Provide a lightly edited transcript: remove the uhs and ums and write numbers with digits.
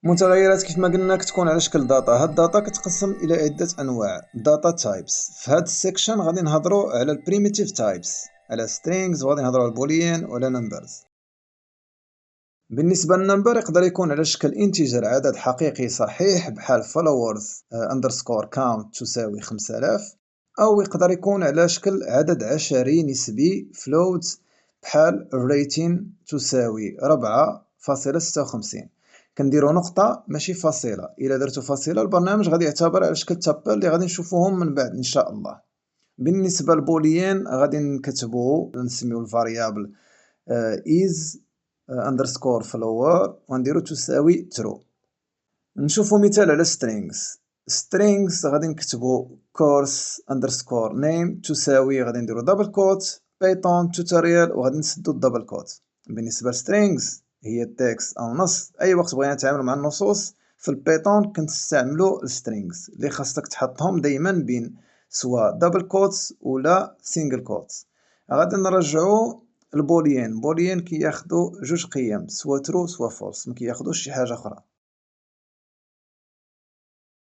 متغيرات كيف ما قلنا كتكون على شكل داتا. هاد الداتا كتقسم الى عده انواع داتا تايبس. في هاد السيكشن غادي نهضروا على البريميتيف تايبس، على سترينجز، وغادي نهضروا على البوليان وعلى نمبرز. بالنسبه للنمبر يقدر يكون على شكل انتجر، عدد حقيقي صحيح بحال followers underscore count تساوي 5000، او يقدر يكون على شكل عدد عشري نسبي float بحال rating تساوي 4.56. كنديرو نقطة ماشي فاصلة، إلا درتو فاصلة البرنامج غادي يعتبر على شكل تابل اللي غادي نشوفوهم من بعد إن شاء الله. بالنسبة للبوليان غادي نكتبو نسميو الفاريابل is underscore flower ونديرو تساوي true. نشوفو مثال على strings غادي نكتبو course underscore name تساوي، غادي نديرو دبل كوت python tutorial وغادي نسدو الدبل كوت. بالنسبة لstrings هي التكست أو نص، أي وقت بغينا نتعاملو مع النصوص في البيطون كنستعملو الstrings اللي خاصك تحطهم دايما بين سوا دبل كوتس ولا سينجل كوتس. غادي نرجعو البوليان كياخدو جوج قيم، سوا ترو سوا فولس، مكياخدوش شي حاجة أخرى.